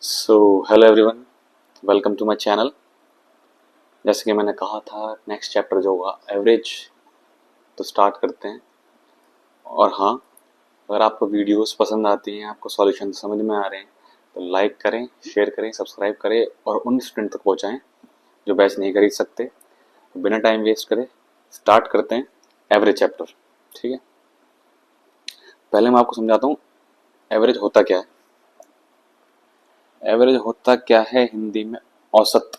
So hello everyone, welcome to my channel. जैसे कि मैंने कहा था, नेक्स्ट चैप्टर जो होगा एवरेज, तो स्टार्ट करते हैं। और हाँ, अगर आपको वीडियोस पसंद आती हैं, आपको सॉल्यूशन समझ में आ रहे हैं, तो लाइक करें, शेयर करें, सब्सक्राइब करें और उन स्टूडेंट तक पहुँचाएँ जो बैच नहीं खरीद सकते। तो बिना टाइम वेस्ट करे स्टार्ट करते हैं एवरेज चैप्टर। ठीक है, पहले मैं आपको समझाता हूँ एवरेज होता क्या है। एवरेज होता क्या है हिंदी में? औसत।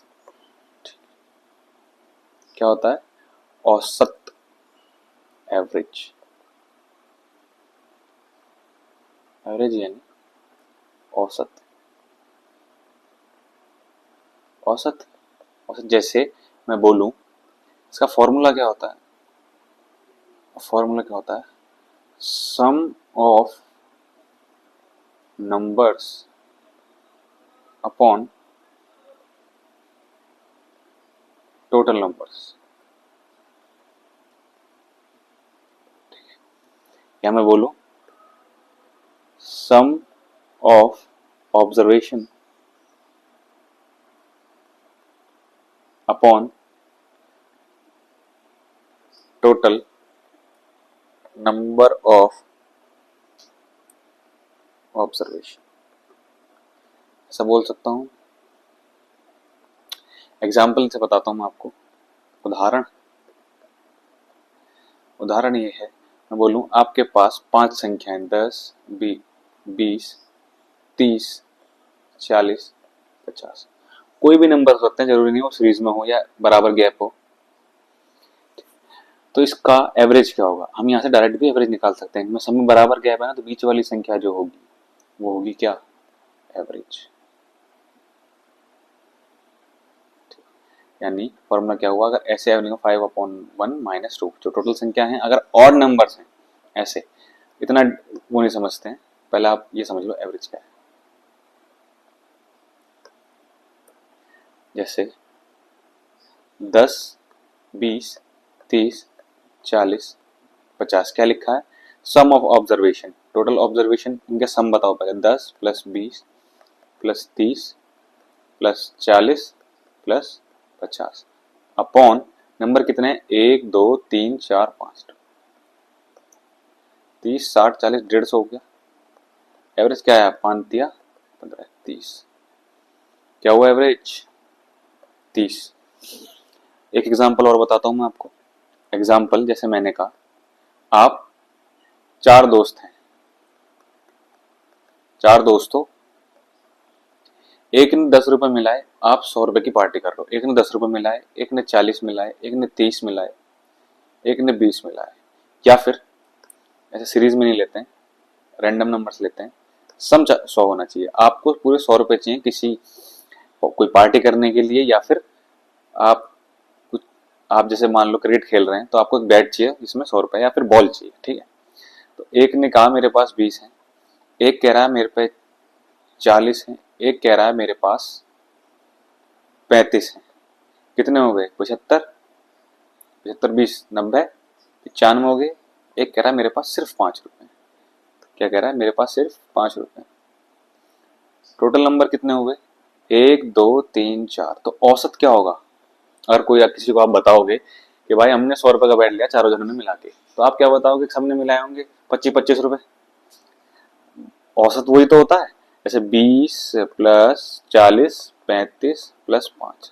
क्या होता है? औसत, एवरेज। एवरेज यानी औसत। औसत औसत जैसे मैं बोलूं, इसका फॉर्मूला क्या होता है? फॉर्मूला क्या होता है? Sum of numbers upon total numbers. या मैं बोलूं, sum of observation upon total number of observation. ऐसा बोल सकता हूं। एग्जाम्पल से बताता हूं मैं आपको। उदाहरण उदाहरण ये है, मैं बोलूं आपके पास 5 संख्याएं 10, 20, 30, 40, 50। कोई भी नंबर हो सकते हैं, जरूरी नहीं हो सीरीज में हो या बराबर गैप हो। तो इसका एवरेज क्या होगा? हम यहाँ से डायरेक्ट भी एवरेज निकाल सकते हैं। इनमें सब में बराबर गैप है ना, तो बीच वाली संख्या जो होगी वो होगी क्या? एवरेज। यानी फॉर्मूला क्या हुआ? अगर ऐसे एवरेज 5/1 - 2 जो टोटल संख्या है, अगर और नंबर्स हैं ऐसे, इतना वो नहीं समझते हैं, पहले आप ये समझ लो एवरेज क्या है। जैसे 10, 20, 30, 40, 50 क्या लिखा है? Sum of observation, total observation, इनके सम बताओ पहले। 10 + 20 + 30 + 40 + 50 अपॉन नंबर कितने? 1, 2, 3, 4, 5, 30, 60, 40, 150 हो गया। एवरेज क्या है? 5 × 15, 30। क्या हुआ एवरेज? 30। एक एग्जांपल और बताता हूं मैं आपको। एग्जांपल जैसे मैंने कहा, आप 4 दोस्त हैं। 4 दोस्तों, एक ने 10 रुपए मिलाए, आप 100 रुपए की पार्टी कर रहे हो। एक ने 10 रुपए मिलाए, एक ने 40 मिलाए, एक ने 30 मिलाए, एक ने 20 मिलाए। या फिर ऐसे सीरीज में नहीं लेते हैं, रैंडम नंबर्स लेते हैं। सम 100 होना चाहिए। आपको पूरे 100 रुपए चाहिए किसी कोई पार्टी करने के लिए, या फिर आप कुछ, आप जैसे मान लो क्रिकेट खेल रहे हैं, तो आपको एक बैट चाहिए जिसमें 100 रुपए, या फिर बॉल चाहिए। ठीक है, तो एक ने कहा मेरे पास 20 है, एक कह रहा है मेरे पे 40 है, एक कह रहा है मेरे पास 35 है। कितने हो गए? 75। 75 20 90, 95 हो गए। एक कह रहा है मेरे पास सिर्फ 5 रुपए। क्या कह रहा है? मेरे पास सिर्फ 5 रुपए। टोटल नंबर कितने हो गए? 1, 2, 3, 4। तो औसत क्या होगा? अगर कोई किसी को आप बताओगे कि भाई हमने 100 रुपए का बैठ लिया चारों जनों ने मिला के, तो आप क्या बताओगे? सबने मिलाए होंगे 25-25 रुपए। औसत वही तो होता है। जैसे 20 + 40 35 + 5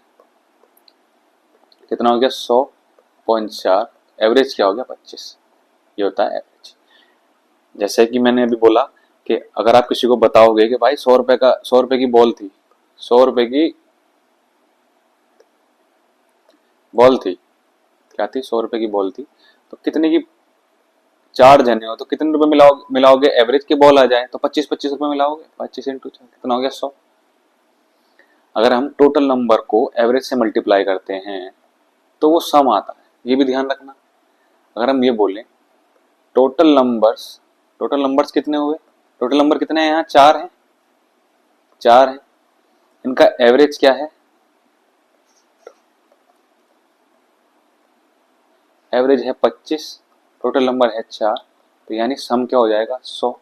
कितना हो गया? 100.4। एवरेज क्या हो गया? 25। ये होता है एवरेज। जैसे कि मैंने अभी बोला कि अगर आप किसी को बताओगे कि भाई 100 रुपए की बॉल थी, 100 रुपए की बॉल थी, क्या थी? 100 रुपए की बॉल थी। तो कितने की? 4 जने हो तो कितने रुपए मिलाओगे? एवरेज की बॉल आ जाए तो 25-25 रुपए मिलाओगे। 25 × 4 कितना हो गया? 100। अगर हम टोटल नंबर को एवरेज से मल्टीप्लाई करते हैं तो वो सम आता है। ये भी ध्यान रखना। अगर हम ये बोलें टोटल नंबर्स कितने हुए? टोटल नंबर कितने हैं? यहाँ 4 हैं। 4 हैं, इनका एवरेज क्या है? एवरेज है 25, टोटल नंबर है 4, तो यानी सम क्या हो जाएगा? 100।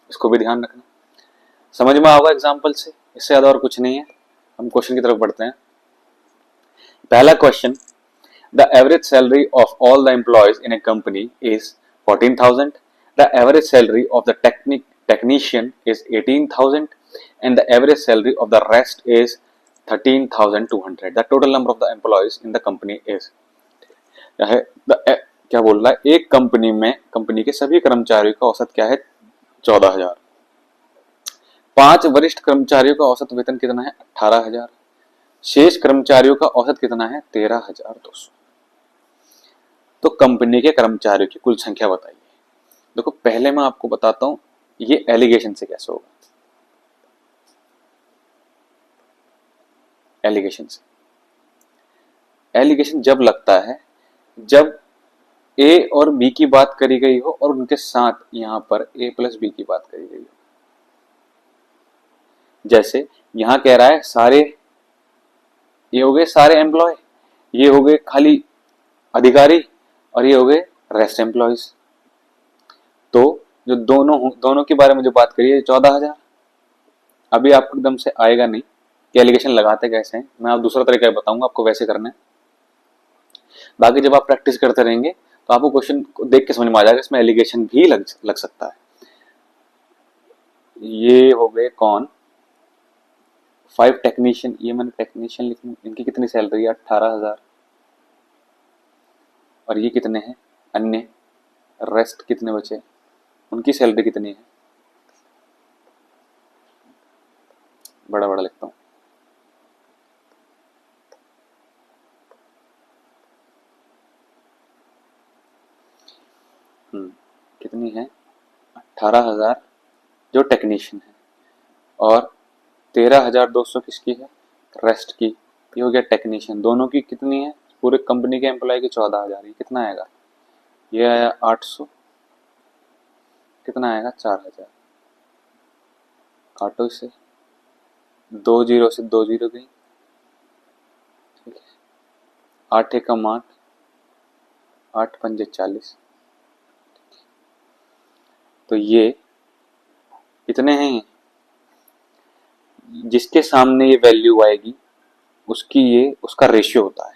इसको भी ध्यान रखना। समझ में आओगा एग्जाम्पल से? इससे ज्यादा और कुछ नहीं है। हम क्वेश्चन की तरफ बढ़ते हैं। पहला question, the average salary of all the employees in A company is 14,000. The average salary of the technician is 18,000 and the average salary of the rest is 13,200. The total number of the employees in the company is, क्या है क्या बोल रहा है, एक company में company के सभी कर्मचारियों का औसत क्या है, 14,000। 5 वरिष्ठ कर्मचारियों का औसत वेतन कितना है, 18,000। शेष कर्मचारियों का औसत कितना है, 13,200। तो कंपनी के कर्मचारियों की कुल संख्या बताइए। देखो पहले मैं आपको बताता हूं ये एलिगेशन से कैसे होगा। एलिगेशन से, एलिगेशन जब लगता है जब ए और बी की बात करी गई हो और उनके साथ यहां पर ए प्लस बी की बात करी गई हो। जैसे यहां कह रहा है सारे, ये हो गए सारे एम्प्लॉय, ये हो गए खाली अधिकारी, और ये हो गए रेस्ट एम्प्लॉयज। तो जो दोनों के बारे में जो बात करिए 14,000। अभी आपको एकदम से आएगा नहीं कि एलिगेशन लगाते कैसे हैं, मैं आप दूसरा तरीका बताऊंगा, आपको वैसे करना है। बाकी जब आप प्रैक्टिस करते रहेंगे तो आपको क्वेश्चन को देख के समझ में आ जाएगा इसमें एलिगेशन भी लग सकता है। ये हो गए कौन, 5 टेक्नीशियन, ये मैंने टेक्नीशियन लिखना, इनकी कितनी सैलरी है, 18,000। और ये कितने हैं, अन्य, रेस्ट कितने बचे, उनकी सैलरी कितनी है, बड़ा बड़ा लिखता हूं। कितनी है, 18,000 जो टेक्नीशियन है, और 13,200 किसकी है, रेस्ट की। ये हो गया टेक्नीशियन, दोनों की कितनी है, पूरे कंपनी के एम्प्लॉय की 14,000। ये कितना आएगा, ये आया 800, कितना आएगा 4,000। काटो इसे, 2 जीरो से 2 जीरो गई, ठीक है, 8 एकम 8, 8 पंजे 40। तो ये कितने हैं, जिसके सामने ये वैल्यू आएगी उसकी ये उसका रेशियो होता है,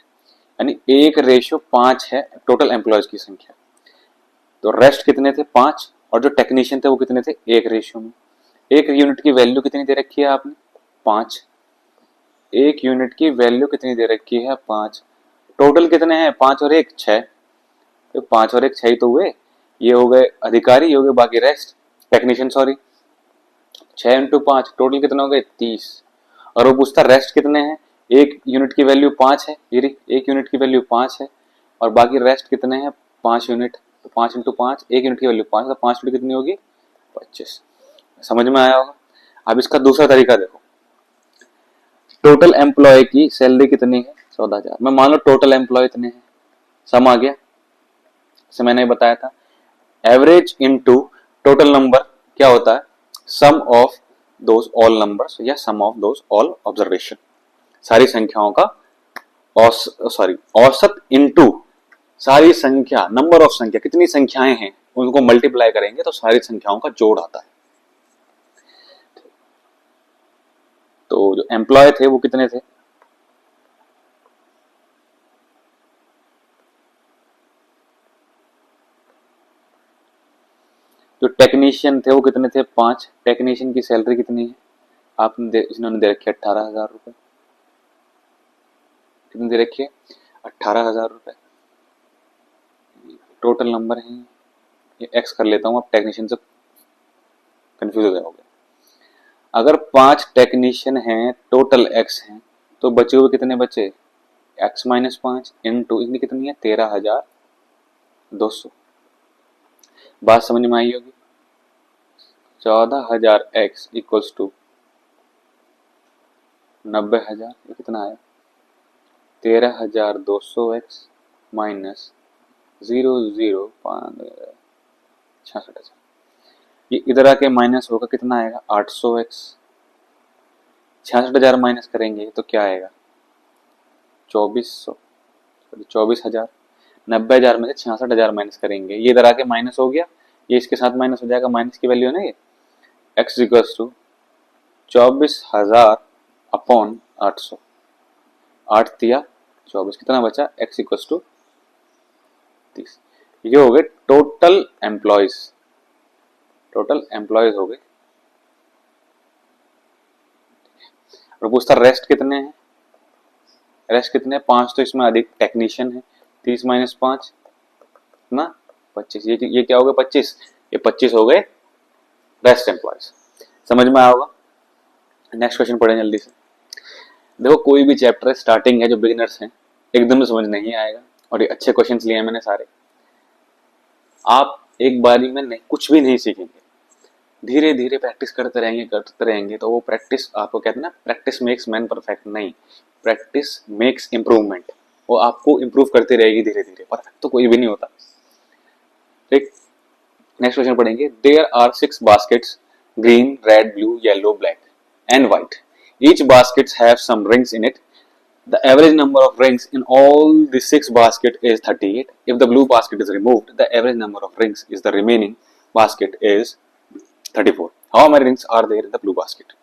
यानी 1:5 है टोटल एम्प्लॉयज की संख्या। तो रेस्ट कितने थे, 5, और जो टेक्नीशियन थे वो कितने थे, 1 रेशियो में। एक यूनिट की वैल्यू कितनी दे रखी है आपने, 5। एक यूनिट की वैल्यू कितनी दे रखी है, 5। टोटल कितने हैं, 5 और 1 6। तो 5 और 1 6 ही तो हुए। ये हो गए अधिकारी, ये हो गए बाकी rest, technician sorry. 6 into 5 total कितने हो गए, 30। और वो पूछता रेस्ट कितने हैं, एक यूनिट की वैल्यू 5 है, ये एक यूनिट की वैल्यू 5 है, और बाकी रेस्ट कितने हैं, 5 यूनिट। तो 5 इंटू 5, एक यूनिट की वैल्यू 5, तो 5 यूनिट कितनी होगी, 25। समझ में आया होगा। अब इसका दूसरा तरीका देखो, टोटल एम्प्लॉय की सैलरी कितनी है, 14,000। मैं मान लो टोटल एम्प्लॉय इतने हैं, सम आ गया, जैसे मैंने बताया था एवरेज इनटू टोटल नंबर क्या होता है, sum of those all numbers या सम ऑफ दोज ऑल ऑब्जर्वेशन। सारी संख्याओं का औसत इनटू सारी संख्या, नंबर ऑफ संख्या, कितनी संख्याएं हैं उनको मल्टीप्लाई करेंगे तो सारी संख्याओं का जोड़ आता है। तो जो एम्प्लॉय थे वो कितने थे, जो टेक्नीशियन थे वो कितने थे, 5। टेक्नीशियन की सैलरी कितनी है, आपने इन्होंने दे रखी है 18,000 रुपए। कितनी दे रखी है, 18,000 रुपए। टोटल नंबर है, ये एक्स कर लेता हूं, अब टेक्नीशियन से कंफ्यूज हो जाओगे। अगर 5 टेक्नीशियन हैं, टोटल एक्स हैं, तो बचे हुए कितने बचे, एक्स माइनस 5 इंटू इतनी कितनी है, 13,200। बात समझ में आई होगी। 14,000 एक्स इक्वल्स टू 90,000, ये कितना आया, 13,200 एक्स माइनस 0.66,000। ये इधर आके माइनस होगा, कितना आएगा, 800 एक्स। 66,000 माइनस करेंगे तो क्या आएगा, 2400, 24,000। 90,000 में से 66,000 माइनस करेंगे, ये इधर आके माइनस हो गया, ये इसके साथ माइनस हो जाएगा, माइनस की वैल्यू है ना ये, एक्स इक्वल्स टू 24,000 अपॉन 800, 8 दिया 24, कितना बचा x इक्वल टू 30। ये हो गए टोटल एम्प्लॉयज, टोटल एम्प्लॉयज हो गए। और पूछता रेस्ट कितने हैं, रेस्ट कितने 5, तो इसमें अधिक टेक्नीशियन है, 30 माइनस 5 ना 25, ये क्या हो गए 25, ये 25 हो गए रेस्ट एम्प्लॉयज। समझ में आया होगा। नेक्स्ट क्वेश्चन पढ़ें जल्दी से। देखो कोई भी चैप्टर स्टार्टिंग है, जो बिगिनर्स हैं एकदम से समझ नहीं आएगा, और ये अच्छे क्वेश्चंस लिए हैं मैंने सारे। आप एक बारी में नहीं, कुछ भी नहीं सीखेंगे, धीरे धीरे प्रैक्टिस करते रहेंगे तो वो प्रैक्टिस, आपको कहते हैं ना प्रैक्टिस मेक्स मैन परफेक्ट, नहीं, प्रैक्टिस मेक्स इंप्रूवमेंट, वो आपको इंप्रूव करती रहेगी धीरे धीरे, परफेक्ट तो कोई भी नहीं होता। ठीक, नेक्स्ट क्वेश्चन पढ़ेंगे। There are 6 baskets, green, red, blue, yellow, black and white. Each baskets have some rings in it. The average number of rings in all the 6 basket is 38. If the blue basket is removed, the average number of rings is the remaining basket is 34. How many rings are there in the blue basket?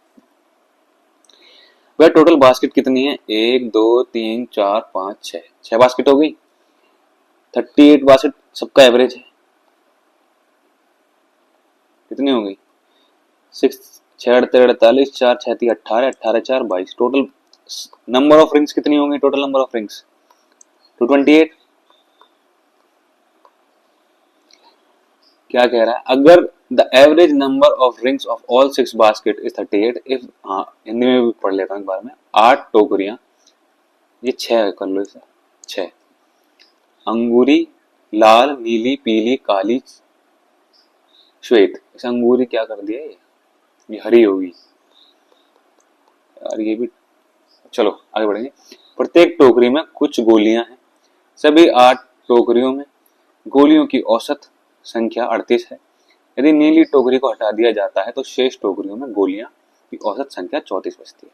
वह total basket कितनी है, 1 2 3 4 5 6, 6 basket हो गई। 38 basket सबका average है, कितनी हो गई 6 6 48 4 6 18 18 4 22। टोटल नंबर ऑफ रिंग्स कितनी होंगी, टोटल नंबर ऑफ रिंग्स 228। क्या कह रहा है, अगर the average number of rings of all 6 basket is 38, if, हाँ हिंदी में भी पढ़ लेता हूँ एक बार में। 8 टोकरियां, ये 6 कर लो इसे, 6 अंगूरी, लाल, नीली, पीली, काली, श्वेत। इसे अंगूरी क्या कर दिया, ये हरी होगी यार, ये भी, चलो आगे बढ़ेंगे। प्रत्येक टोकरी में कुछ गोलियां हैं, सभी 8 टोकरियों में गोलियों की औसत संख्या 38 है। यदि नीली टोकरी को हटा दिया जाता है तो शेष टोकरियों में गोलियां की औसत संख्या 34 बचती है।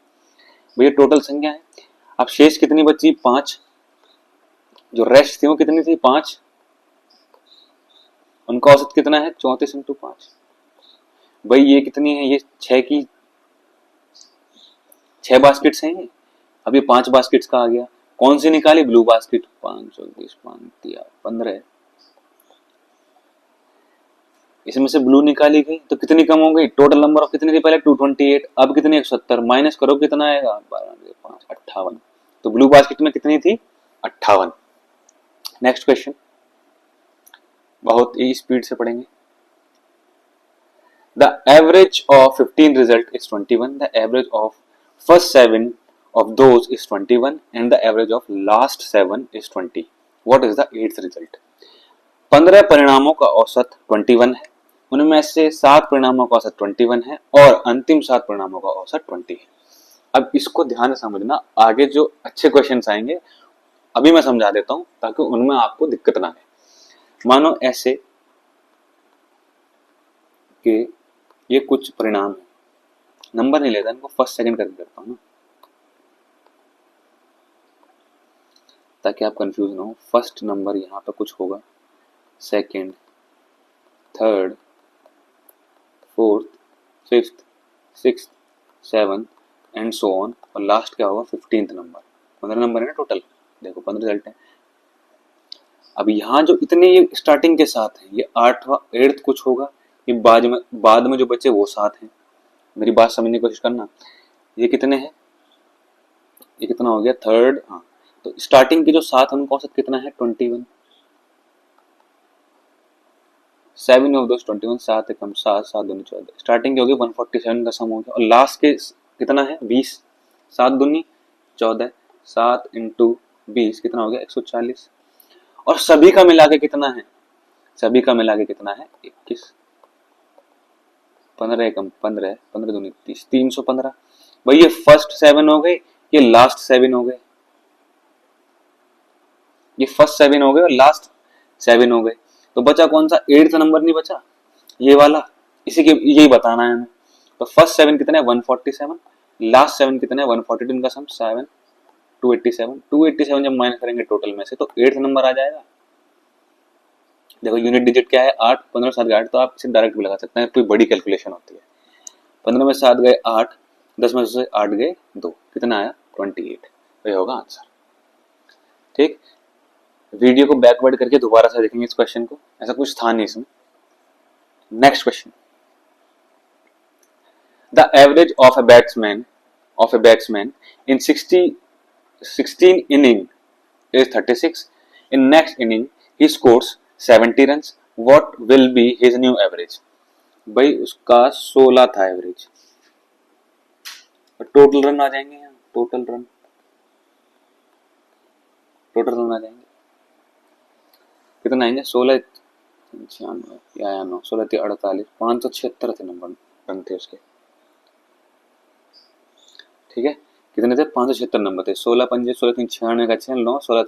भैया टोटल संख्या है, अब शेष कितनी बची 5, जो रेस्ट थी वो कितनी थी 5, उनका औसत कितना है 34 इंटू 5। भाई ये कितनी है, ये 6 की 6 बास्केट्स हैं, अब ये 5 बास्केट्स का आ गया। कौन सी निकाली, ब्लू बास्केट, 5 20 5 दिया 15, इसमें से ब्लू निकाली गई तो कितनी कम हो गई, टोटल नंबर ऑफ कितनी थी पहले 228, अब कितनी 170, माइनस करो कितना आएगा 12 5 58, तो ब्लू बास्केट में कितनी थी 58। नेक्स्ट क्वेश्चन बहुत ही स्पीड से पढ़ेंगे। The average of 15 result is 21, the average of first 7 of those is 21 and the average of last 7 is 20. What is the 8th result? 15 परिणामों का औसत 21 है, उनमें से 7 परिणामों का औसत 21 है और अंतिम 7 परिणामों का औसत 20 है। अब इसको ध्यान से समझना, आगे जो अच्छे क्वेश्चंस आएंगे अभी मैं समझा देता हूं ताकि उनमें आपको दिक्कत ना आए। मानो ऐसे कि ये कुछ परिणाम है, नंबर नहीं लेता, इनको फर्स्ट सेकंड करके करता हूं ना ताकि आप कंफ्यूज ना हो। फर्स्ट नंबर यहाँ पे कुछ होगा, second, third, fourth, fifth, sixth, seventh and so on, और लास्ट क्या होगा 15th नंबर। 15 नंबर है ना टोटल, देखो 15 रिजल्ट है। अब यहाँ जो इतने ये स्टार्टिंग के साथ हैं, ये 8th कुछ होगा, ये बाद में जो बच्चे वो 7 हैं। मेरी बात समझने की कोशिश करना, ये कितने हैं, ये कितना हो गया थर्ड, हाँ तो स्टार्टिंग के जो 7 उनका औसत कितना है 21, 7 ऑफ दोस 21, 7 कम 7 7 दूनी 14, स्टार्टिंग के हो गए 147 का सम हो गया, और लास्ट के कितना है 20, 7 दूनी 14, 7 इंटू 20 कितना हो गया 140, और सभी का मिला के कितना है, सभी का मिला के कितना है 21, 15 कम 15, 15 दूनी 30, 315। भाई ये फर्स्ट 7 हो गए, ये लास्ट 7 हो गए, ये फर्स्ट 7 हो गए और लास्ट 7 हो गए, तो बचा कौन सा 8th नंबर नहीं बचा, ये वाला, इसी के यही बताना है हमें। तो फर्स्ट 7 कितना है 147, लास्ट 7 कितना है 142, इनका सम 7 287 जब माइनस करेंगे टोटल में से तो 8th नंबर आ जाएगा। देखो यूनिट डिजिट क्या है 8, 15 7 8, तो आप इसे डायरेक्ट भी लगा सकते हैं, कोई बड़ी कैलकुलेशन होती है। 15 में 7 गए 8, 10 में से 8 गए 2, कितना आया 28। तो ये होगा आंसर। ठीक, वीडियो को बैकवर्ड करके दोबारा से देखेंगे इस क्वेश्चन को, ऐसा कुछ था नहीं इसमें। Next question, the average of a batsman in 16 inning is 36. In next inning, he scores 70 runs. What will be his new average? भाई उसका 16 था एवरेज, टोटल रन आ जाएंगे यहाँ, टोटल रन आ जाएंगे, कितना आएंगे 16 96 या 9 16 48 576 थे नंबर, रन थे उसके। ठीक है, कितने थे 576 नंबर थे, 16 पंजे 16 3 96 का 6 9 16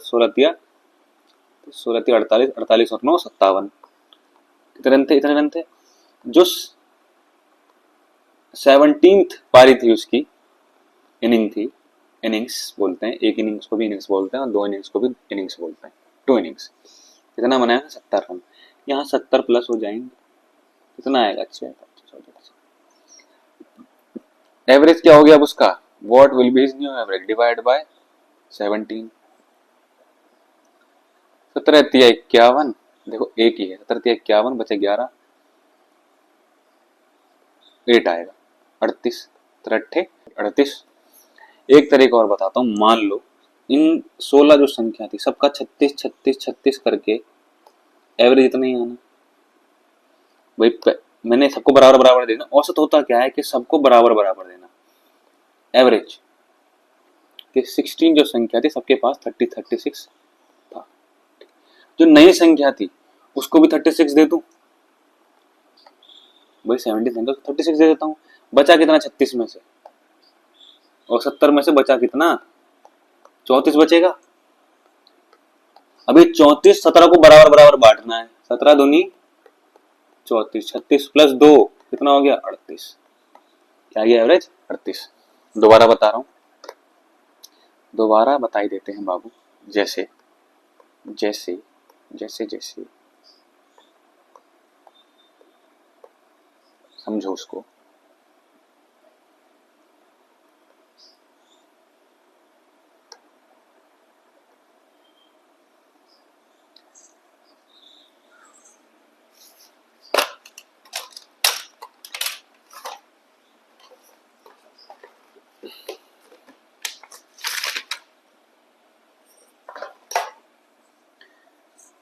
16 48 48 और 9 57, कितने रन थे, इतने रन थे। जो 17th पारी थी उसकी, इनिंग थी, इनिंग्स बोलते हैं, एक इनिंग्स को भी इनिंग्स बोलते हैं और 2 इनिंग्स को भी इनिंग्स बोलते हैं, 2 इनिंग्स। कितना बनाया 70 रन, यहाँ 70 प्लस हो जाएंगे, कितना आएगा 6 एवरेज क्या हो गया अब उसका, what will be his new average divide by 17, 17 51, देखो एक ही है, 17 51 बचे 11, 8 आएगा 38, 38। एक तरीका और बताता हूँ, मान लो इन 16 जो संख्या थी सबका 36 36 36 करके एवरेज इतना ही आना। भाई मैंने सबको बराबर बराबर देना, औसत होता क्या है कि सबको बराबर बराबर देना। एवरेज कि 16 जो संख्या थी सबके पास 36 था, जो नई संख्या थी उसको भी 36 दे दूं, भाई 70 संख्या तो 36 दे देता हूँ, बचा कितना 36 में से, और 70 में से बचा कितना 34 बचेगा। अभी 34 17 को बराबर बराबर बांटना है, 17 दूनी 34, 36 प्लस 2 कितना हो गया 38, क्या गया एवरेज 38। दोबारा बता रहा हूं, दोबारा बता ही देते हैं बाबू, जैसे जैसे जैसे जैसे समझो उसको।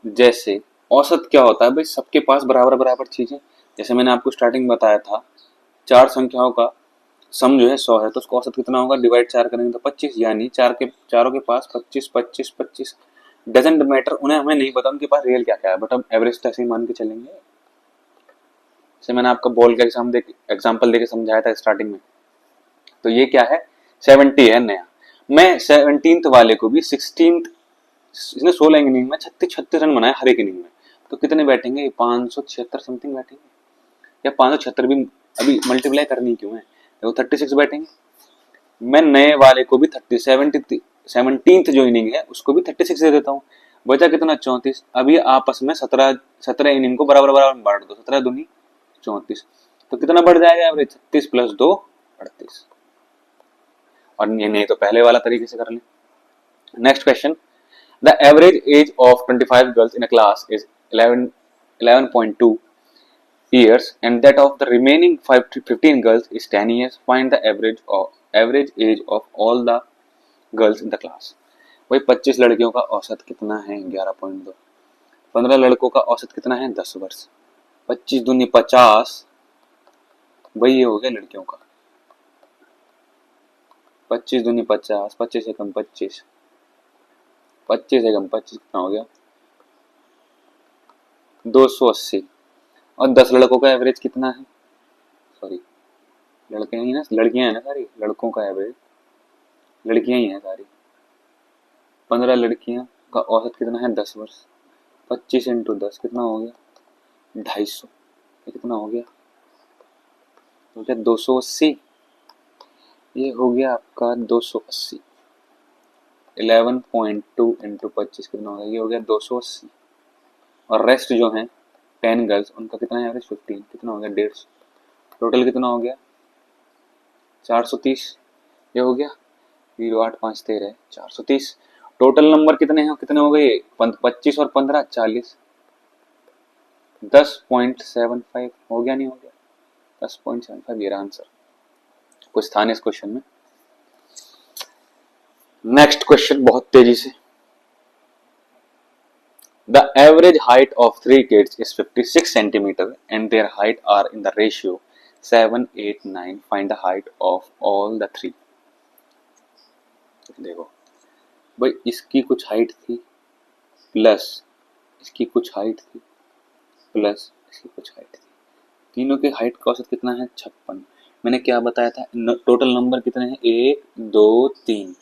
जैसे औसत क्या होता है भाई, सबके पास बराबर बराबर चीजें, जैसे मैंने आपको स्टार्टिंग बताया था, 4 संख्याओं का सम जो है 100 है, तो उसका औसत कितना होगा, डिवाइड 4 करेंगे तो 25, यानी चारों के पास 25 25 25। डजेंट मैटर, उन्हें हमें नहीं पता उनके पास रियल क्या क्या है, बट हम एवरेज तो ऐसे ही मान के चलेंगे। जैसे मैंने आपका बॉल का एग्जाम्पल देके समझाया था स्टार्टिंग में, तो ये क्या है 70 है नया, मैं 17th वाले को भी 16th, इसने 16 इनिंग में 36 रन बनाए हर एक इनिंग में, तो कितने बैठेंगे 576 समथिंग बैठेंगे, या 576 भी अभी मल्टीप्लाई करनी क्यों है, तो 36 बैठेंगे। मैं नए वाले को भी 17th जो इनिंग है उसको भी 36 दे देता हूँ, बचा कितना 34। अभी आपस में 17 इनिंग को बराबर बराबर बांट दो, 17 दूनी 34, तो कितना बढ़ जाएगा एवरेज 36 प्लस 2 38। और ये नहीं तो पहले वाला तरीके से कर लें। Next question, the average age of 25 girls in a class is 11.2 years and that of the remaining 15 girls is 10 years. Find the average age of all the girls in the class. वही 25 लड़कियों का औसत कितना है 11.2, 15 लड़कों का औसत कितना है 10 वर्ष, 25 दूनी 50, वही ये हो गया लड़कियों का, 25 दूनी 50, 25 से कम 25, 25 से कम 25 कितना हो गया 280। और 10 लड़कों का एवरेज कितना है, सॉरी लड़के ही ना, लड़कियां हैं ना सारी, लड़कों का एवरेज लड़कियां ही हैं सारी, 15 लड़कियां का औसत कितना है 10 वर्ष, 25 इंटू 10 कितना हो गया 250, कितना हो गया 280, ये हो गया आपका 280, 11.2 इंटू 25 कितना हो गया, ये हो गया 280। और रेस्ट जो है 10 गर्ल्स उनका कितना है एवरेज 15, कितना हो गया 150, टोटल कितना हो गया 430 ये हो गया, 0 8 5 13 430। टोटल नंबर कितने हैं, कितने हो गए, 25 और 15 40, 10.75 हो गया, नहीं हो गया, 10.75 ये आंसर। कुछ था नहीं इस क्वेश्चन में। नेक्स्ट क्वेश्चन बहुत तेजी से। The average height of 3 kids is 56 centimeter and their height are in the ratio 7, 8, 9. Find the height of all the three. देखो भाई, इसकी कुछ हाइट थी प्लस इसकी कुछ हाइट थी प्लस इसकी कुछ हाइट थी, तीनों की हाइट का औसत कितना है, 56। मैंने क्या बताया था, टोटल नंबर कितने हैं, 1 2 3,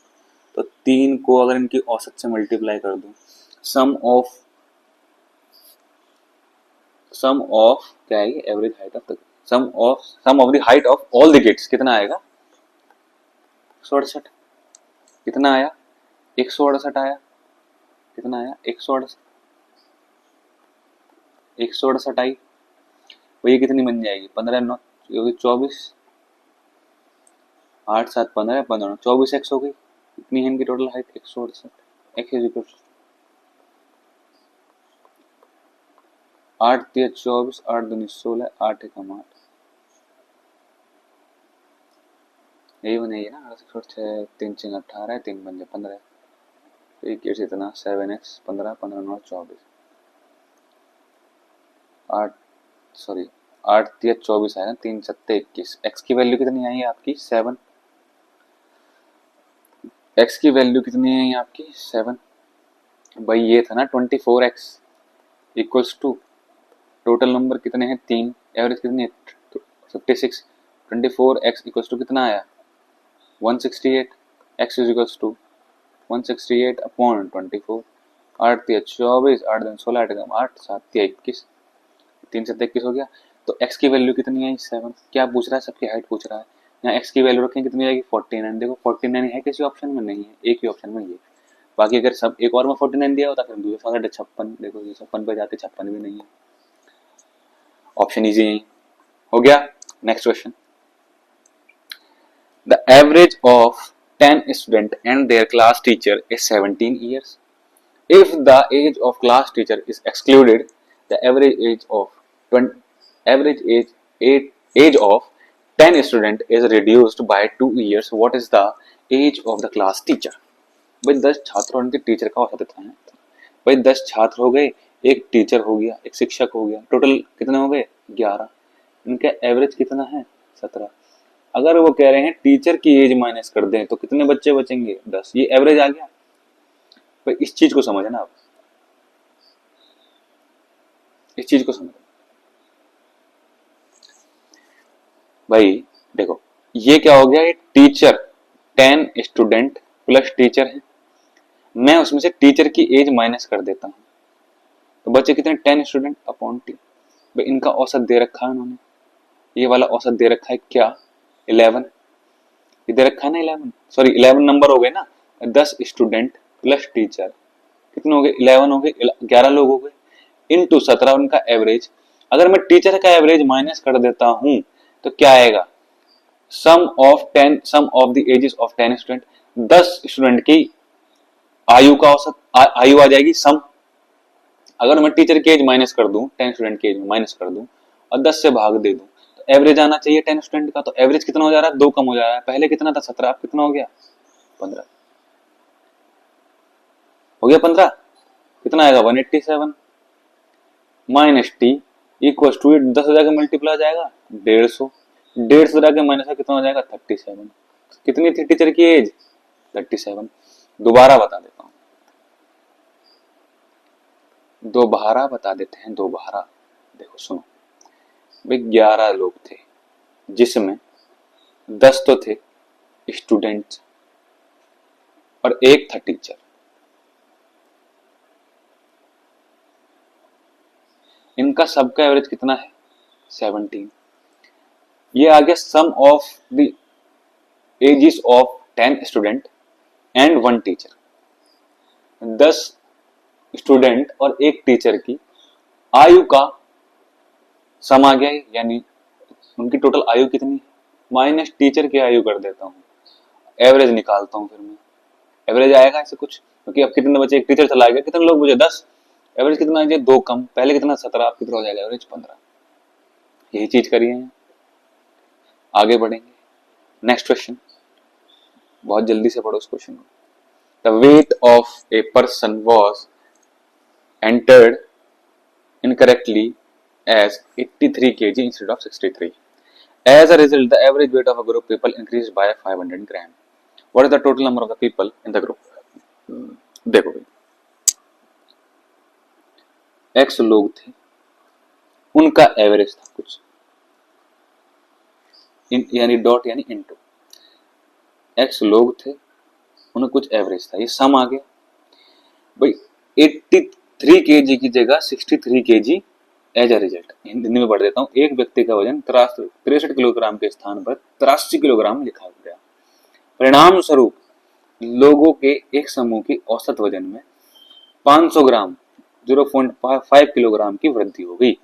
तो 3 को अगर इनकी औसत से मल्टीप्लाई कर दूं, सम ऑफ क्या है, average height of the sum of the height of all the kids कितना आएगा, 168। कितना आया, 168 आया, कितना आया, 168 आई। तो ये कितनी बन जाएगी, 15 9 होगी 24, 8 7 15 15 24 एक्स हो गई। कितनी है इनकी total height, 168। X is equal 8 3 24, 8 2 16, 8 1 8, यही बनेगी ना, 6 3 6 18, 3 5 15, एक इतना 7x 15 15 9 24, 8 सॉरी 8 3 24 आया ना, 3 7 21। एक्स की वैल्यू कितनी आई है आपकी, 7। एक्स की वैल्यू कितनी है आपकी, 7। भाई ये था ना 24x equals to, total number कितने हैं, 3, एवरेज कितनी है 56, 24x इक्वल्स टू कितना आया, 168। x is equals to 168 upon 24, 8 3 24, 8 2 16, 8 8 7 3 21, 3 7 21 हो गया। तो x की वैल्यू कितनी आई, 7। क्या पूछ रहा है, सबकी हाइट पूछ रहा है। यहाँ x की वैल्यू रखें कितनी आएगी, 49। देखो 49 है किसी ऑप्शन में, नहीं है, एक ही ऑप्शन में ये। बाकी अगर सब एक और में 49 दिया होता फिर दूसरा 56, देखो ये 56 पे जाते, 56 भी नहीं है, ऑप्शन इजी है, हो गया। Next question, the average of 10 student and their class teacher is 17 years. If the age of class teacher is excluded, the age of 10 student is reduced by 2 years. What is the age of the class teacher? भाई 10 छात्र और उनके teacher का औसत इतना है। भाई 10 छात्र हो गए, एक टीचर हो गया, एक शिक्षक हो गया, टोटल कितने हो गए, 11। इनका एवरेज कितना है, 17। अगर वो कह रहे हैं टीचर की एज माइनस कर दें तो कितने बच्चे बचेंगे, 10। ये एवरेज आ गया। भाई इस चीज को समझना आप, इस चीज को समझना भाई। देखो ये क्या हो गया, एक टीचर 10 स्टूडेंट प्लस टीचर है, मैं उसमें से टीचर की एज माइनस कर देता हूं, तो बच्चे कितने, 10 स्टूडेंट अपॉन टी। भाई इनका औसत दे रखा है उन्होंने, ये वाला औसत दे रखा है क्या, 11। ये दे रखा है ना 11, सॉरी 11 नंबर हो गए ना, 10 स्टूडेंट प्लस टीचर कितने हो गए, 11 हो गए, 11 लोग हो गए, इनटू 17 उनका एवरेज। अगर मैं टीचर का एवरेज माइनस कर देता हूं तो क्या आएगा, sum of the ages of 10 student, 10 student की आयु का औसत आयु आ जाएगी सम। अगर मैं टीचर की एज माइनस कर दूं, 10 स्टूडेंट की एज माइनस कर दूं और 10 से भाग दे दूं, तो एवरेज आना चाहिए 10 स्टूडेंट का। तो एवरेज कितना हो जा रहा है, 2 कम हो जा रहा है, पहले कितना था 17, अब कितना हो गया 15, हो गया 15। कितना आएगा 187 माइनस टी इक्वल टू 10 हजार के मल्टीप्लाई हो जाएगा 150, 150 हजार के माइनस कितना हो जाएगा 37। कितनी थी टीचर की एज, 37। दोबारा बता देता हूं, दोबारा बता देते हैं, दोबारा देखो सुनो भाई, 11 लोग थे जिसमें 10 तो थे स्टूडेंट्स और एक था टीचर। इनका सबका एवरेज कितना है, 17। ये आ गया sum of the ages of 10 student and 1 teacher. 10 student और एक टीचर की आयु का सम आ गया, यानी उनकी टोटल आयु कितनी है, माइनस टीचर की आयु कर देता हूँ, एवरेज निकालता हूँ, फिर मैं एवरेज आएगा ऐसे कुछ, क्योंकि अब कितने बचे, एक टीचर चला गया, कितने लोग बचे 10, एवरेज कितना है, 2 कम, पहले कितना 17, आप कितना हो जाएगा एवरेज 15। यही चीज करिए, आगे बढ़ेंगे। नेक्स्ट क्वेश्चन, बहुत जल्दी से पढ़ो इस क्वेश्चन को। The weight of a person was entered incorrectly as 83 kg instead of 63. As a result, the average weight of a group of people increased by 500 gram. What is the total number of the people in the group? देखो भाई, x लोग थे, उनका average था कुछ, यानी dot यानी into, x लोग थे, उन्हें कुछ एवरेज था, ये सम आ गया भाई। 83 kg की जगह 63 kg as a result, Hindi में पढ़ देता हूँ। एक व्यक्ति का वजन 63 किलोग्राम के स्थान पर 83 किलोग्राम लिखा गया। परिणाम स्वरूप लोगों के एक समूह की औसत वजन में 500 ग्राम 0.5 किलोग्राम की वृद्धि हो गई।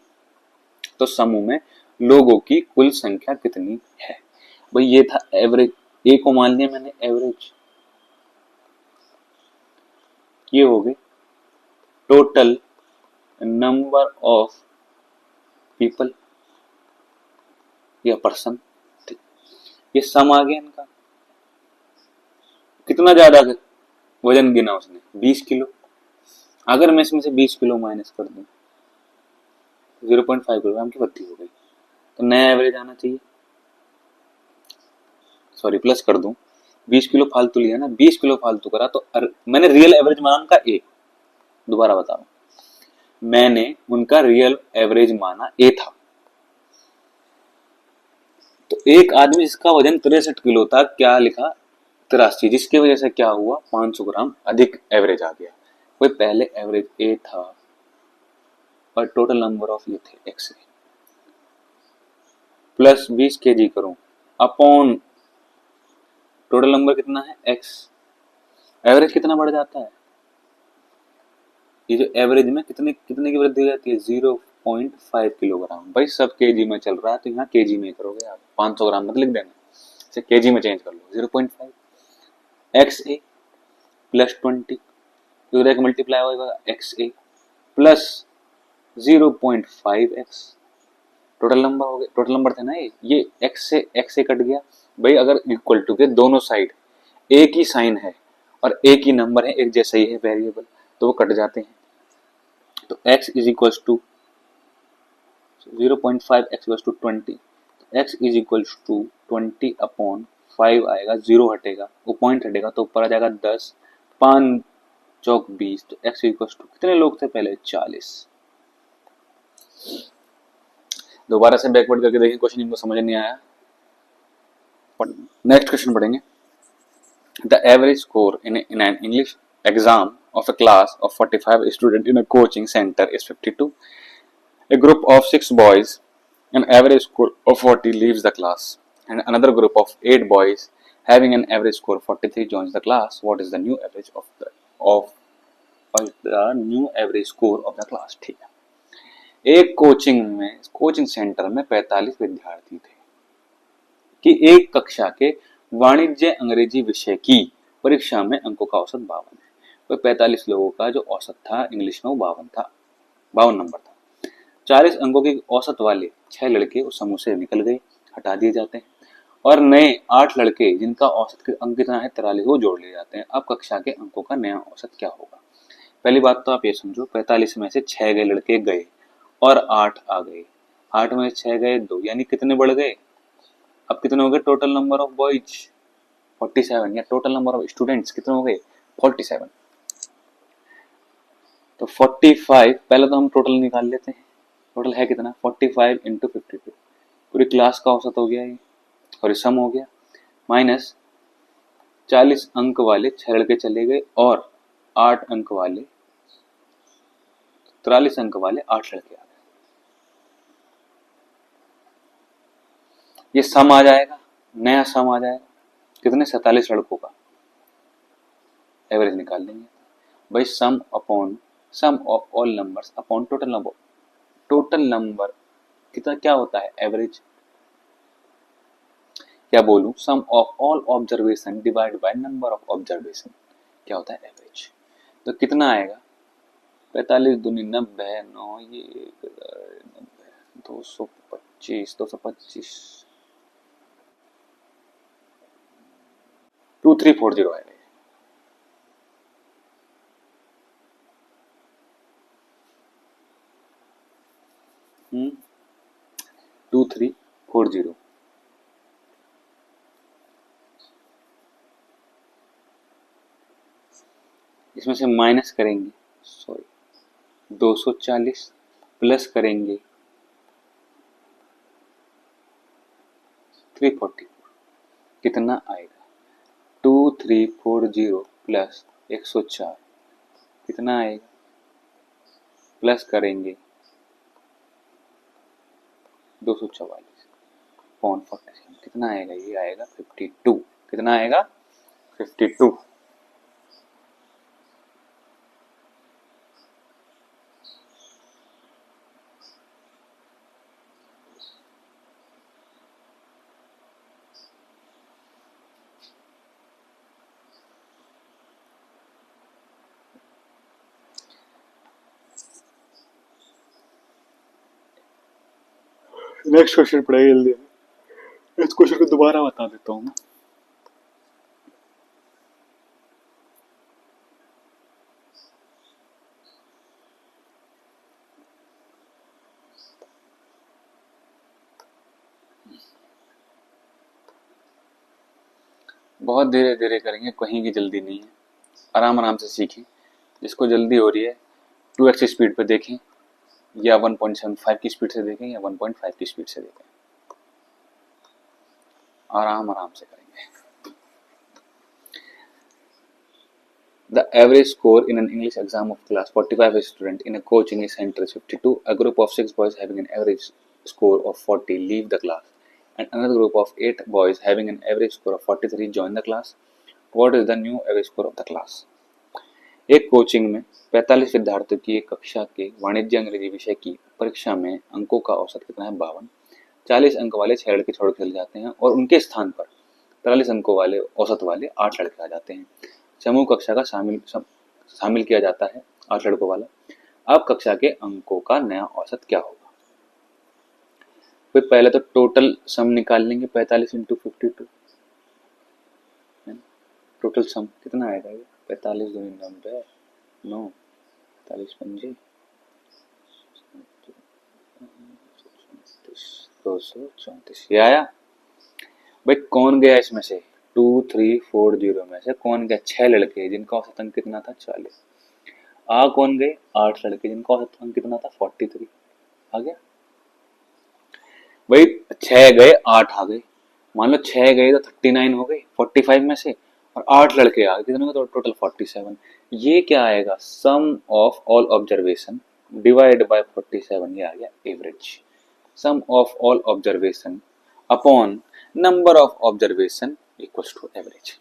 तो समूह में लोगों की कुल संख्या कितनी है? भाई ये था एवरेज, ए को मान लिया मैंने एवरेज, ये हो गई टोटल नंबर ऑफ पीपल या पर्सन, ये सम आ गया इनका। कितना ज्यादा वजन गिना उसने, 20 किलो। अगर मैं इसमें से 20 किलो माइनस कर दूं, 0.5 किलोग्राम की वृद्धि हो गई, तो नया एवरेज आना चाहिए, सॉरी प्लस कर दूं, 20 किलो फालतू लिया ना, 20 किलो फालतू करा, तो मैंने रियल एवरेज माना उनका ए, दोबारा बताओ, मैंने उनका रियल एवरेज माना ए था। तो एक आदमी जिसका वजन 63 किलो था, क्या लिखा 83, जिसकी वजह से क्या हुआ 500 ग्राम अधिक एवरेज आ गया। कोई पहले एवरेज ए था और टोटल नंबर ऑफ ये थे एक्स प्लस 20 केजी करूं अपॉन टोटल नंबर कितना है एक्स, एवरेज कितना बढ़ जाता है, ये जो एवरेज में कितने कितने की वृद्धि हो जाती है 0.5 किलोग्राम। भाई सब केजी में चल रहा है तो यहाँ केजी में करोगे आप, 500 ग्राम मत लिख देना, इसे केजी में चेंज कर लो, 0.5 एक्स ए प्लस 20, एक मल्टीप्लाई होगा एक्स ए प्लस 0.5 एक्स, टोटल नंबर हो गया, टोटल नंबर थे ना ये एक्स से कट गया। भाई अगर इक्वल टू के दोनों साइड एक ही साइन है और एक ही नंबर है, एक जैसा ही है वेरिएबल, तो वो कट जाते हैं। तो x is equal to 0.5 x equal to 20, तो x is equal to 20 upon 5 आएगा, 0 हटेगा, वो पॉइंट हटेगा तो ऊपर आ जाएगा 10, 5 चौक 20, तो x इक्वल टू कितने लोग थे पहले 40। दोबारा से बैकवर्ड करके देखिए, क्वेश्चन इनको समझ नहीं आया, नेक्स्ट क्वेश्चन पढ़ेंगे। The average score in an English exam of a class of 45 students in a coaching center is 52. A group of 6 boys, an average score of 40, leaves the class, and another group of 8 boys having an average score of 43 joins the class. What is the new average of the new average score of the class? ठीक है, एक coaching centre में 45 विद्यार्थी थे कि एक कक्षा के वाणिज्य अंग्रेजी विषय की परीक्षा में अंकों का औसत 52 है। 45 लोगों का जो औसत था इंग्लिश में वो 52 नंबर था। 40 अंकों की औसत वाले 6 लड़के उस समूह से निकल गए, हटा दिए जाते हैं, और नए 8 लड़के जिनका औसत अंक कितना है 43, वो जोड़ लिए जाते हैं। अब कक्षा के अंकों का नया औसत क्या होगा? पहली बात तो आप ये समझो, 45 में से 6 गए लड़के गए और 8 आ गए, 8 में 6 गए 2, यानी कितने बढ़ गए, अब कितने हो गए टोटल नंबर ऑफ बॉयज 47, या टोटल नंबर ऑफ स्टूडेंट्स कितने हो गए 47। तो 45, पहले तो हम टोटल निकाल लेते हैं, टोटल है कितना 45 इंटू 52, पूरी क्लास का औसत हो गया ये, और ये सम हो गया, माइनस 40 अंक वाले 6 लड़के चले गए और 8 अंक वाले 43 अंक वाले 8 लड़के आ गए, ये सम आ जाएगा, नया सम आ जाएगा, कितने 47 लड़कों का एवरेज निकाल लेंगे भाई, sum of all numbers upon total number कितना क्या होता है एवरेज, क्या बोलूं, sum of all observation divide by number of observation, क्या होता है एवरेज। तो कितना आएगा, 45 दूनी 90, 9 ये 225, 2340 आएगा। 2340, इसमें से माइनस करेंगे, सॉरी 240 प्लस करेंगे 340, कितना आएगा 2340 प्लस 104, कितना आएगा, प्लस करेंगे 244 पॉइंट 47, कितना आएगा, ये आएगा 52, कितना आएगा 52। नेक्स्ट क्वेश्चन पढ़ाई जल्दी, इस क्वेश्चन को दोबारा बता देता हूँ मैं। बहुत धीरे धीरे करेंगे, कहीं की जल्दी नहीं है, आराम आराम से सीखें। जिसको जल्दी हो रही है 2x स्पीड पे देखें, या 1.75 की स्पीड से देखें, या 1.5 की स्पीड से देखें, आराम आराम से करेंगे। The average score in an English exam of class 45 student in a coaching center is 52. A group of 6 boys having an average score of 40 leave the class, and another group of 8 boys having an average score of 43 join the class. What is the new average score of the class? एक coaching में 45 विद्यार्थियों की एक कक्षा के वाणिज्य अंग्रेजी विषय की परीक्षा में अंकों का औसत कितना है 52। 40 अंक वाले 6 लड़के छोड़ के चले जाते हैं और उनके स्थान पर 43 अंकों वाले औसत वाले 8 लड़के आ जाते हैं। समूह कक्षा का शामिल किया जाता है 8 लड़कों वाला। अब कक्षा के अंकों का नया औसत क्या होगा। फिर पहले तो टोटल सम निकाल लेंगे, 45 इंटू 52, टोटल सम कितना आएगा ये, 45 दूनी 90, 9 45 पंजे 234, ये आया। भाई कौन गया इसमें से, 2340 में से कौन गया, 6 लड़के जिनका औसत अंक कितना था 40। आ कौन गए, 8 लड़के जिनका औसत अंक कितना था 43, आ गया। भाई 6 गए 8 आ गए, मान लो 6 गए तो 39 हो गए 45 में से, और 8 लड़के आ गए, कितने हो गए, तो टोटल 47। ये क्या आएगा, sum of all observation divide by 47, ये आ गया average. Sum of all observation upon number of observation equals to average.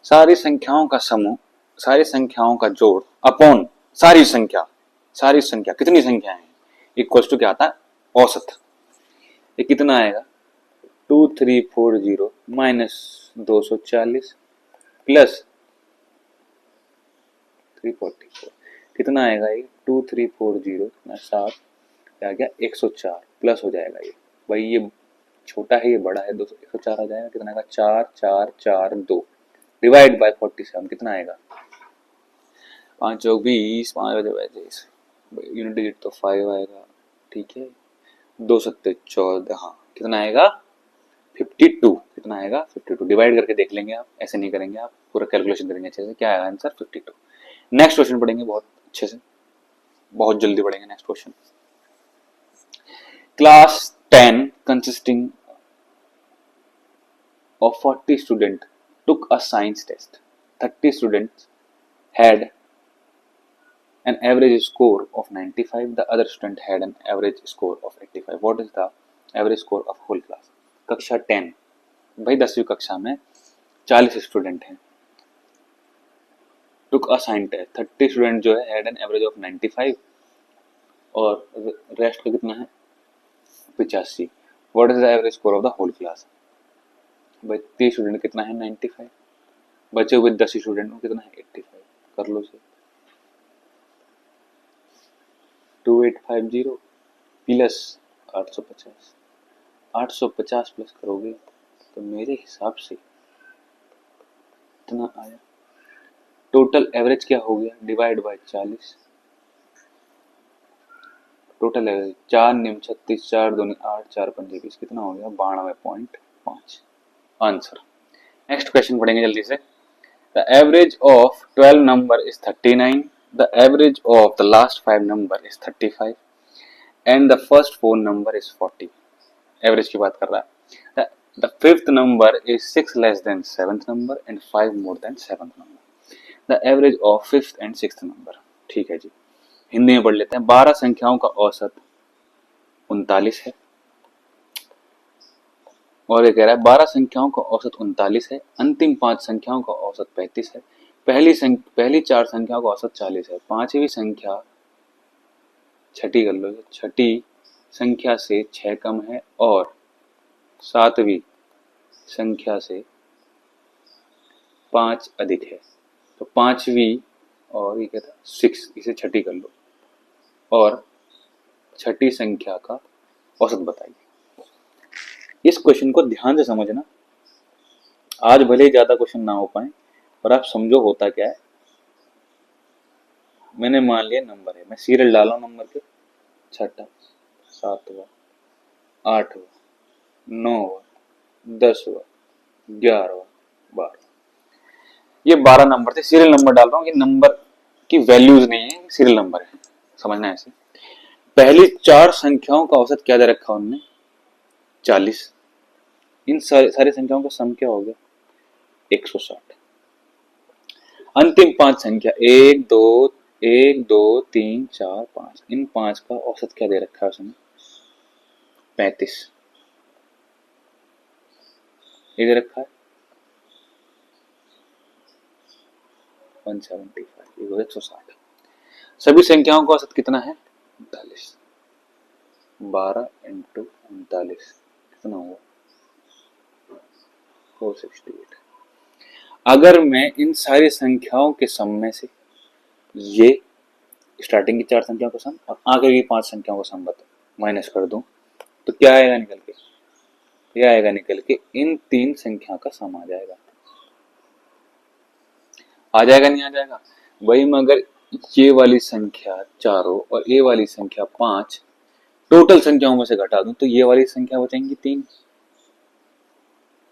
सारी संख्याओं का समूह, सारी संख्याओं का जोड़ अपॉन सारी संख्या कितनी संख्याएं हैं, इक्वल्स टू क्या आता है, औसत। ये कितना आएगा, 2340 माइनस 240 प्लस 344, कितना आएगा ये, 2340 7 आ गया 104, प्लस हो जाएगा ये, भाई ये छोटा है ये बड़ा है, 104 आ जाएगा, कितना आएगा 4442 डिवाइड बाय 47, कितना आएगा 5 चौक 20, 5 बजे यूनिट डिजिट तो 5 आएगा, ठीक है, 2 सत्ते 14, हाँ कितना आएगा 52, कितना आएगा 52, डिवाइड करके देख लेंगे आप, ऐसे नहीं करेंगे आप, पूरा कैलकुलेशन करेंगे अच्छे से, क्या आएगा आंसर 52। नेक्स्ट क्वेश्चन पढ़ेंगे बहुत अच्छे से, बहुत जल्दी पढ़ेंगे next question. Class 10 consisting of 40 students took a science test. 30 students had an average score of 95. The other student had an average score of 85. What is the average score of whole class? कक्षा 10, भाई 10वीं कक्षा में 40 student हैं, took a science test, 30 student जो है had an average of 95 और rest का कितना है 85। What is the average score of the whole class? बच्चे स्टूडेंट कितना है 95, बचे हुए 10 स्टूडेंट को कितना है 85, कर लो से 2850 प्लस 850, 850 प्लस करोगे तो मेरे हिसाब से इतना आया। टोटल एवरेज क्या हो गया, डिवाइड बाय 40, टोटल एवरेज 4 निम 36, 4 दूनी 8, 4 पंजे 20, कितना हो गया 92.5 आंसर। नेक्स्ट क्वेश्चन पढ़ेंगे जल्दी से। The average of 12 number is 39, the average of the last 5 number is 35 and the first 4 number is 40। Average की बात कर रहा है। The fifth number is 6 less than seventh number and 5 more than seventh number. The average of fifth and sixth number. ठीक है जी, हिंदी में पढ़ लेते हैं। 12 संख्याओं का औसत 39 है, और ये कह रहा है 12 संख्याओं का औसत 39 है, अंतिम 5 संख्याओं का औसत 35 है, पहली 4 संख्याओं का औसत 40 है, पांचवी संख्या छठी कर लो, छठी संख्या से 6 कम है और सातवीं संख्या से 5 अधिक है। तो पांचवी और ये क्या था 6, इसे छठी कर लो और छठी संख्या का औसत बताइए। इस क्वेश्चन को ध्यान से समझना, आज भले ही ज्यादा क्वेश्चन ना हो पाए और आप समझो होता क्या है। मैंने मान लिया नंबर है, मैं सीरियल डाला नंबर के, छठा, सातवां, आठवां, नौवां, 10वां, 11वां, 12वां, ये 12 नंबर थे। सीरियल नंबर डाल रहा हूँ, ये नंबर की वैल्यूज नहीं है, सीरियल नंबर है, समझना है ऐसे। पहली 4 संख्याओं का औसत क्या दे रखा उनने 40, इन सारी संख्याओं का सम क्या हो गया 160। अंतिम 5 संख्या 1 2 3 4 5, इन 5 का औसत क्या दे रखा है उसने 35, ये दे रखा है 175, ये 160। सभी संख्याओं का औसत कितना है 39, 12 इंटू 39 कितना हुआ 468। अगर मैं इन सारी संख्याओं के सम में से ये स्टार्टिंग की 4 संख्याओं का सम और आगे की 5 संख्याओं का सम बता माइनस कर दूं तो क्या आएगा निकल के, यह आएगा निकल के इन 3 संख्या का सम आ जाएगा। आ जाएगा नहीं आ जाएगा वही, मगर ये वाली संख्या चारों और ये वाली संख्या 5 टोटल संख्याओं में से घटा दूं तो ये वाली संख्या बचेंगी 3।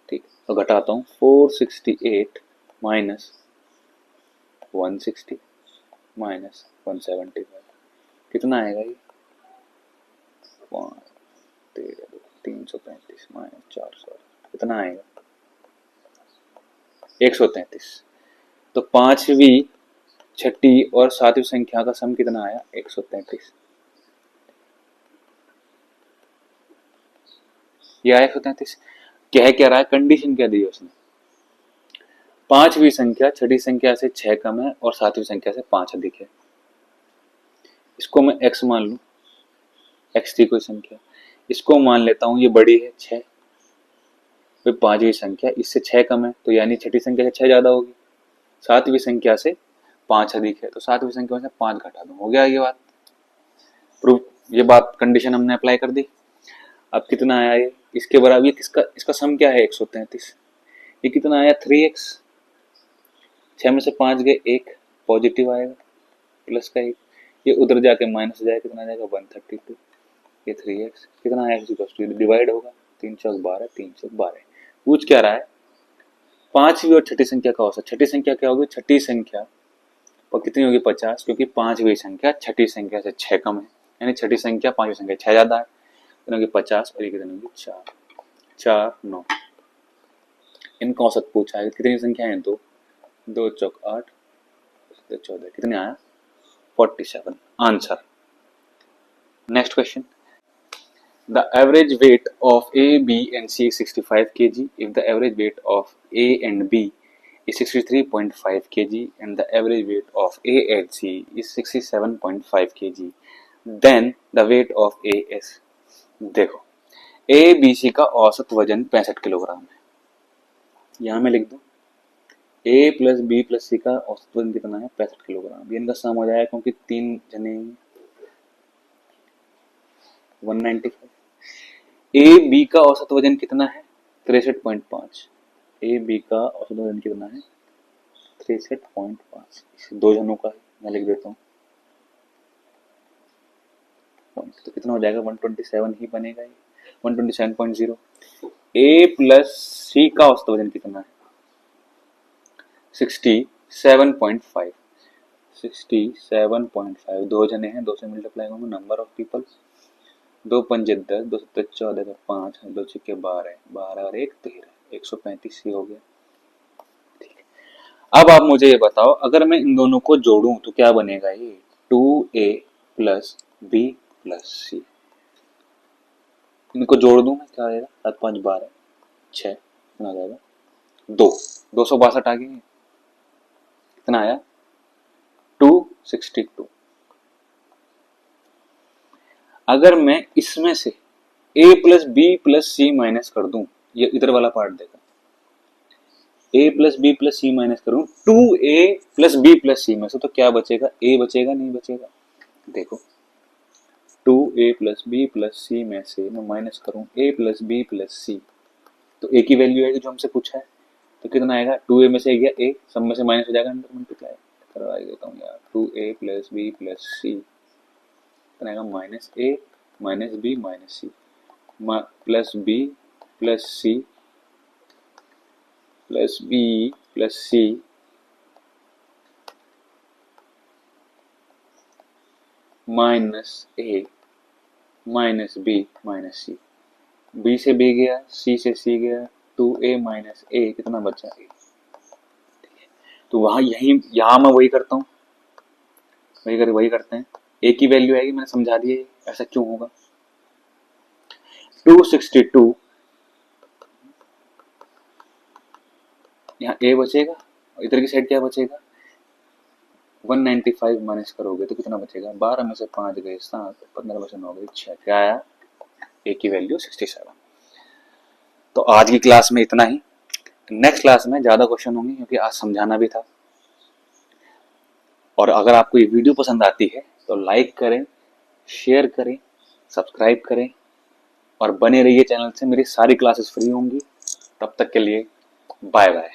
ठीक, तो घटाता हूं 468 माइनस 160 माइनस 175, कितना आएगा ये 335 माइनस 400, कितना आएगा 133। तो पांचवी, छठी और सातवीं संख्या का सम कितना आया 133, ये आया 133। क्या रहा है, कंडीशन क्या दी है उसने, पांचवी संख्या छठी संख्या से 6 कम है और सातवीं संख्या से 5 अधिक है। इसको मैं x मान लूं, x थी कोई संख्या, इसको मान लेता हूं ये बड़ी है 6, फिर पांचवी संख्या इससे 6 कम है तो यानी छठी संख्या से 6 ज्यादा होगी, सातवीं संख्या से 5 अधिक है तो सातवीं संख्या में से 5 घटा दूं, हो गया ये बात प्रूफ। ये बात कंडीशन हमने अप्लाई कर दी। अब कितना आया ये, इसके बराबर ये इसका सम क्या है 133, ये कितना आया 3x, 6 में से 5 गए 1 पॉजिटिव आएगा प्लस का 1, ये उधर जाके माइनस हो जाएगा, कितना आ जाएगा 132, ये 3x कितना आएगा डिवाइड होगा 3 चौक 12, 3 चौक 12। पूछ क्या रहा है पांचवी और छठी संख्या का औसत। छठी संख्या क्या होगी, छठी संख्या और कितनी होगी 50, क्योंकि पांचवी संख्या छठी संख्या से 6 कम है, यानी छठी संख्या पांचवी संख्या 6 ज्यादा है, कितनी होगी 50 और ये कितनी होगी 4, 4 9। इनका औसत पूछा है, कितनी संख्या है 2, 2 चौक 8, 14, कितने आया 47 answer. Next question, the average weight of A, B and C is 65 kg if the average weight of A and B is 63.5 kg and the average weight of A and C is 67.5 kg, then the weight of A is। देखो A B C का औसत वजन 65 kilogram है, यहाँ मैं लिख दूँ ए plus B plus सी का औसत वजन कितना है 65 किलोग्राम। ये इनका सम हो जाएगा क्योंकि 3 जने 195। ए बी का औसत वजन कितना है 63.5। ए बी का औसत वजन कितना है 63.5। इसे 2 जनों का है, मैं लिख देता हूँ। तो कितना हो जाएगा 127 ही बनेगा, ये 127.0। ए प्लस सी का औसत वजन कितना है 67.5। 67.5 2 जने हैं, 2 से मल्टीप्लाई होंगे नंबर ऑफ पीपल। 2 पंजे 10, 2 सत्तर 14, 5, 2 छिक्के 12, 12 और 1 13, 135 ही हो गया। ठीक है, अब आप मुझे ये बताओ अगर मैं इन दोनों को जोड़ूं तो क्या बनेगा ये 2a प्लस बी प्लस सी। इनको जोड़ दूं मैं, क्या आएगा 7 5 12 6, कितना आ जाएगा 2, 262 आ गया। कितना आया 262। अगर मैं इसमें से a plus B plus C minus कर दूं, ये इधर वाला पार्ट देखो, a plus B plus C minus करूं 2a प्लस बी प्लस सी में से, तो क्या बचेगा a बचेगा नहीं बचेगा। देखो 2a प्लस बी प्लस सी में से मैं माइनस करूं a प्लस बी प्लस सी, तो a की वैल्यू आएगी जो हमसे पूछा है, तो कितना आएगा 2a में से गया a, सब में से माइनस हो जाएगा, अंदर मल्टीप्लाई करवा देता हूँ यार 2a plus B plus C कितना आएगा minus a minus B minus C plus B plus C plus B plus C minus A minus B minus C. B से बी गया, सी से सी गया, 2a माइनस ए कितना बचा a। तो वहां यहां मैं वही करता हूँ, वही करते हैं। a की वैल्यू आएगी, मैंने समझा दिया ऐसा क्यों होगा। 262 यहाँ a बचेगा, इधर की साइड क्या बचेगा 195 माइनस करोगे तो कितना बचेगा 12 में से 5 गए 7, 15 में से 9 गए 6, क्या आया a की वैल्यू 67। तो आज की क्लास में इतना ही। नेक्स्ट क्लास में ज्यादा क्वेश्चन होंगे क्योंकि आज समझाना भी था। और अगर आपको ये वीडियो पसंद आती है तो लाइक करें, शेयर करें, सब्सक्राइब करें और बने रहिए चैनल से। मेरी सारी क्लासेस फ्री होंगी। तब तक के लिए बाय बाय।